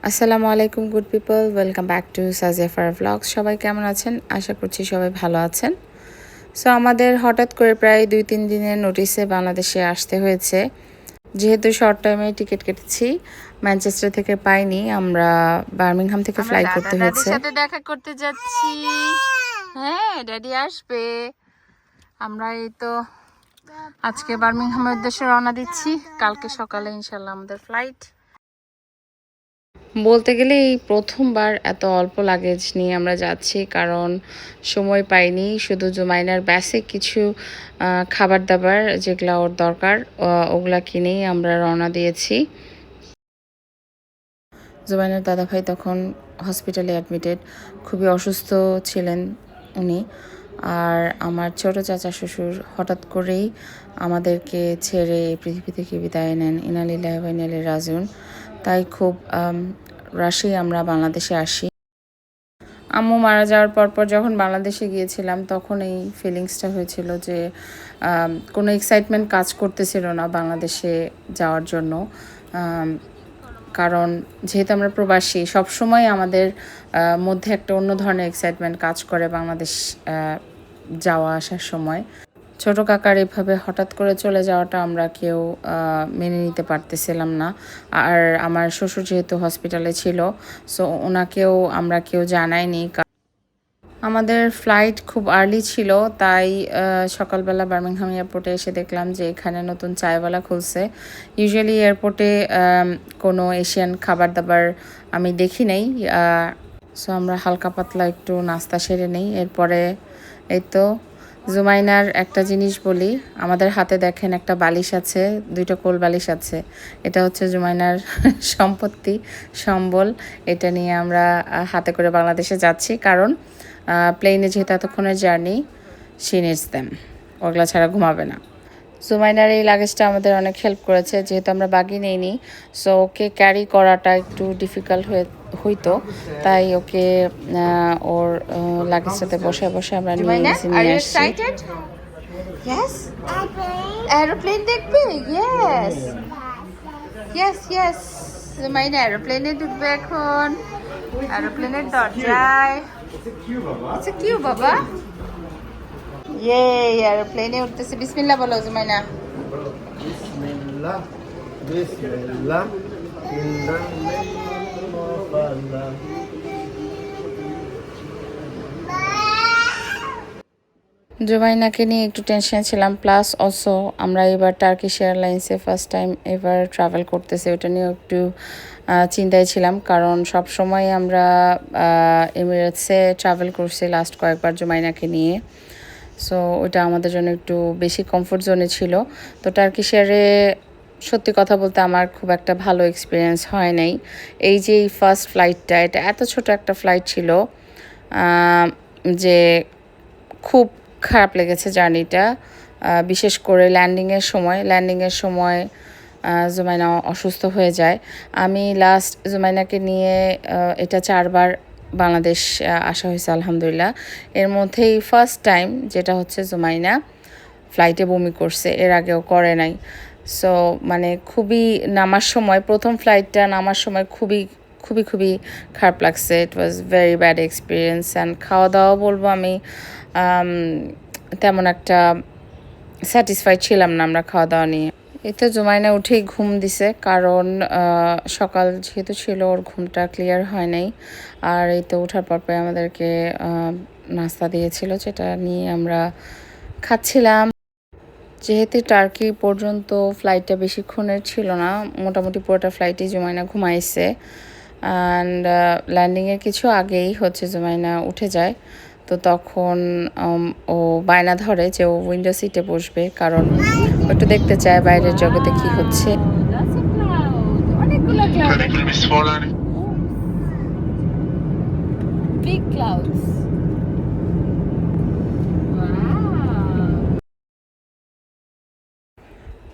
আসসালামু আলাইকুম good people, welcome back to Sajia Fara vlogs. সবাই কেমন আছেন? আশা করছি সবাই ভালো আছেন। সো আমাদের হঠাৎ করে প্রায় 2-3 দিনের নোটিসে বাংলাদেশে আসতে হয়েছে। যেহেতু শর্ট টাইমে টিকিট কেটেছি, ম্যানচেস্টার থেকে পাইনি, আমরা বার্মিংহাম থেকে ফ্লাই করতে হয়েছে। সাথে দেখা করতে যাচ্ছি। হ্যাঁ, ড্যাডি আসবে। আমরা এই তো আজকে বার্মিংহামের উদ্দেশ্যে রওনা দিচ্ছি। কালকে সকালে ইনশাল্লাহ আমাদের ফ্লাইট। বলতে গেলে এই প্রথমবার এত অল্প লাগেজ নিয়ে আমরা যাচ্ছি, কারণ সময় পাইনি। শুধু জুমাইনার বেসিক কিছু খাবার দাবার যেগুলো ওর দরকার ওগুলা কিনেই আমরা রওনা দিয়েছি। জুমাইনার দাদাভাই তখন হসপিটালে অ্যাডমিটেড, খুবই অসুস্থ ছিলেন উনি। আর আমার ছোট চাচা শ্বশুর হঠাৎ করেই আমাদেরকে ছেড়ে এই পৃথিবী থেকে বিদায় নেন। ইনালিল্লাহি ওয়া ইন্না ইলাইহি রাজিউন। তাই খুব রাশেই আমরা বাংলাদেশে আসি। আম্মু মারা যাওয়ার পর যখন বাংলাদেশে গিয়েছিলাম, তখন এই ফিলিংসটা হয়েছিল যে কোনো এক্সাইটমেন্ট কাজ করতেছিল না বাংলাদেশে যাওয়ার জন্য। কারণ যেহেতু আমরা প্রবাসী, সবসময় আমাদের মধ্যে একটা অন্য ধরনের এক্সাইটমেন্ট কাজ করে বাংলাদেশ যাওয়া আসার সময়। ছোট কাকার এভাবে হঠাৎ করে চলে যাওয়াটা আমরা কেউ মেনে নিতে পারতেছিলাম না। আর আমার শ্বশুর যেহেতু হসপিটালে ছিল, সো ওনাকেও আমরা কেউ জানাইনি। আমাদের ফ্লাইট খুব আর্লি ছিল, তাই সকালবেলা বার্মিংহাম এয়ারপোর্টে এসে দেখলাম যে এখানে নতুন চায়ওয়ালা খুলছে। ইউজুয়ালি এয়ারপোর্টে কোনো এশিয়ান খাবার দাবার আমি দেখি নাই। সো আমরা হালকা পাতলা একটু নাস্তা সেরে নেই। এরপরে এই তো জুমাইনার একটা জিনিস বলি, আমাদের হাতে দেখেন একটা বালিশ আছে, 2টা কোল বালিশ আছে। এটা হচ্ছে জুমাইনার সম্পত্তি, সম্বল। এটা নিয়ে আমরা হাতে করে বাংলাদেশে যাচ্ছি, কারণ প্লেনে যেহেতু এতক্ষণের জার্নি, শি নিডস দেম, ওগুলা ছাড়া ঘুমাবে না। জুমাইনার এই লাগেজটা আমাদের অনেক হেল্প করেছে, যেহেতু আমরা বাগি নেইনি। সো ওকে ক্যারি করাটা একটু ডিফিকাল্ট হইতো, তাই ওকে ওর লাগেজটাতে বসে বসে আমরা নিয়ে আসছি। ইয়েস, এরোপ্লেন দেখবে? ইয়েস ইয়েস ইয়েস, জুমাইনা এরোপ্লেনে ঢুকবে এখন, এরোপ্লেনের দরজায়। আচ্ছা কিউ বাবা, ইয়ে এরোপ্লেনে উঠতেছে। বিসমিল্লাহ বলো জুমাইনা। বিসমিল্লাহ বিসমিল্লাহ ইন দ্য নেম অফ আল্লাহ। জুমাইনাকে নিয়ে একটু টেনশনে ছিলাম, প্লাস অলসো আমরা এবার টার্কিশ এয়ারলাইন্সে ফার্স্ট টাইম এবার ট্রাভেল করতেছি, ওটা নিয়েও একটু চিন্তায় ছিলাম। কারণ সব সময় আমরা এমিরেটসে ট্রাভেল করছি লাস্ট কয়েকবার জুমাইনাকে নিয়ে। সো ওটা আমাদের জন্য একটু বেশি কমফোর্ট জোনে ছিল। তো টার্কিশ এয়ারে সত্যি কথা বলতে আমার খুব একটা ভালো এক্সপিরিয়েন্স হয় নাই। এই যে এই ফার্স্ট ফ্লাইটটা, এটা এত ছোট একটা ফ্লাইট ছিল যে খুব খারাপ লেগেছে জার্নিটা। বিশেষ করে ল্যান্ডিংয়ের সময় জুমাইনা অসুস্থ হয়ে যায়। আমি লাস্ট জুমাইনাকে নিয়ে এটা 4বার বাংলাদেশ আসা হয়েছে আলহামদুলিল্লাহ। এর মধ্যেই ফার্স্ট টাইম যেটা হচ্ছে জুমাইনা ফ্লাইটে বমি করছে, এর আগেও করে নাই। সো মানে খুবই প্রথম ফ্লাইটটা নামার সময় খুবই খুবই খুবই খারাপ লাগছে। It was very bad experience. And খাওয়া দাওয়া বলবো আমি তেমন একটা স্যাটিসফাইড ছিলাম না আমরা খাওয়া দাওয়া নিয়ে। এই তো জুমাইনা উঠেই ঘুম দিছে, কারণ সকাল যেহেতু ছিল ওর ঘুমটা ক্লিয়ার হয় নাই। আর এই তো ওঠার পর আমাদেরকে নাস্তা দিয়েছিল, যেটা নিয়ে আমরা খাচ্ছিলাম। যেহেতু টার্কি পর্যন্ত ফ্লাইটটা বেশিক্ষণের ছিল না, মোটামুটি পুরোটা ফ্লাইটই জুমাইনা ঘুমাইছে। অ্যান্ড ল্যান্ডিংয়ের কিছু আগেই হচ্ছে জুমাইনা উঠে যায়। তো তখন ও বায়না ধরে যে ও উইন্ডো সিটে বসবে, কারণ একটু দেখতে চায় বাইরের জগতে কি হচ্ছে।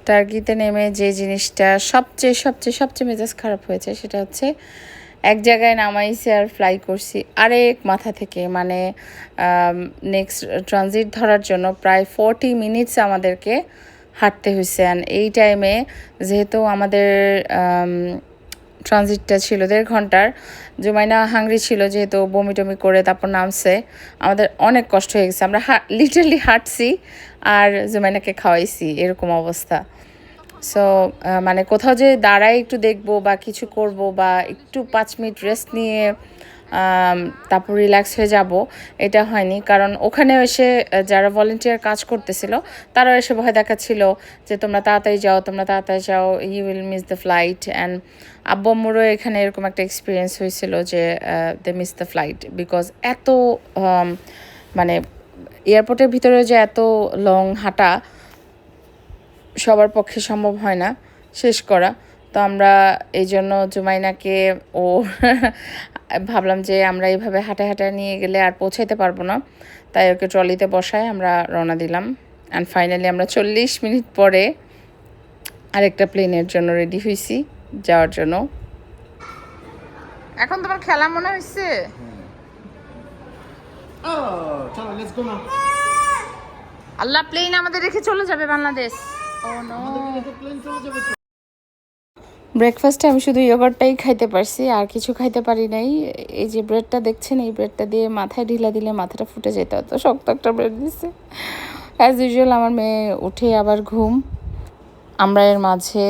টার্কিতে নেমে যে জিনিসটা সবচেয়ে সবচেয়ে সবচেয়ে মেজাজ খারাপ হয়েছে, সেটা হচ্ছে এক জায়গায় নামাইছি আর ফ্লাই করছি আরেক মাথা থেকে। মানে নেক্সট ট্রানজিট ধরার জন্য প্রায় 40 মিনিটস আমাদেরকে হাঁটতে হয়েছে। অ্যান্ড এই টাইমে যেহেতু আমাদের ট্রানজিটটা ছিল 1.5 ঘন্টার। জুমাইনা হাংরি ছিল যেহেতু বমি টমি করে তারপর নামছে, আমাদের অনেক কষ্ট হয়ে গেছে। আমরা লিটারলি হাঁটছি আর জুমাইনাকে খাওয়াইছি, এরকম অবস্থা। সো মানে কোথাও যে দাঁড়াই একটু দেখবো বা কিছু করব বা একটু 5 মিনিট রেস্ট নিয়ে তারপর রিল্যাক্স হয়ে যাব, এটা হয়নি। কারণ ওখানে এসে যারা ভলেন্টিয়ার কাজ করতেছিল তারাও এসে ভয় দেখাচ্ছিল যে তোমরা তাড়াতাড়ি যাও, তোমরা তাড়াতাড়ি যাও, you will miss the flight. And আব্বু আম্মুরও এখানে এরকম একটা এক্সপিরিয়েন্স হয়েছিল যে they miss the flight, because এত মানে এয়ারপোর্টের ভিতরে যে এত লং হাঁটা সবার পক্ষে সম্ভব হয় না শেষ করা। তো আমরা এই জন্য জুমাইনাকে ও ভাবলাম যে আমরা এইভাবে হাঁটা হাঁটা নিয়ে গেলে আর পৌঁছাইতে পারবো না, তাই ওকে ট্রলিতে বসায় আমরা রওনা দিলাম। অ্যান্ড ফাইনালি আমরা 40 মিনিট পরে আরেকটা প্লেনের জন্য রেডি হয়েছি যাওয়ার জন্য। এখন তোমার খেলা মনে হয়েছে? চলো let's go now. Allah, plane আমাদের রেখে চলে যাবে বাংলাদেশ। ও নো। প্লেন চলে যাবে। ব্রেকফাস্টে আমি শুধু ইয়োগার্টটাই খাইতে পারছি, আর কিছু খাইতে পারি নাই। এই যে ব্রেডটা দেখছেন, এই ব্রেডটা দিয়ে মাথায় ঢিলা দিলে মাথাটা ফুটে যেত, তো শক্ত একটা ব্রেড দিচ্ছে। অ্যাজ ইউজুয়াল আমার মেয়ে উঠে আবার ঘুম। আমরা এর মাঝে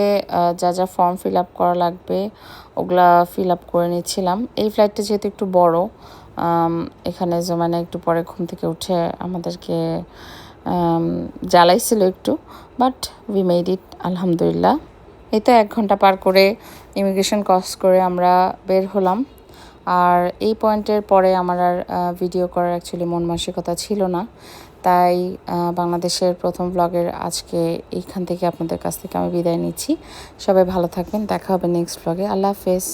যা যা ফর্ম ফিল আপ করা লাগবে ওগুলা ফিল আপ করে নিচ্ছিলাম। এই ফ্লাইটটা যেহেতু একটু বড়, এখানে জমানা একটু পরে ঘুম থেকে উঠে আমাদেরকে জ্বালাইছিল একটু, বাট উই মেড ইট আলহামদুলিল্লাহ। এই তো 1 ঘন্টা পার করে ইমিগ্রেশন ক্রস করে আমরা বের হলাম। আর এই পয়েন্টের পরে আমার আর ভিডিও করার অ্যাকচুয়ালি মন মানসিকতা ছিল না, তাই বাংলাদেশের প্রথম ব্লগের আজকে এইখান থেকে আপনাদের কাছ থেকে আমি বিদায় নিচ্ছি। সবাই ভালো থাকবেন, দেখা হবে নেক্সট ব্লগে। আল্লাহ হাফেজ।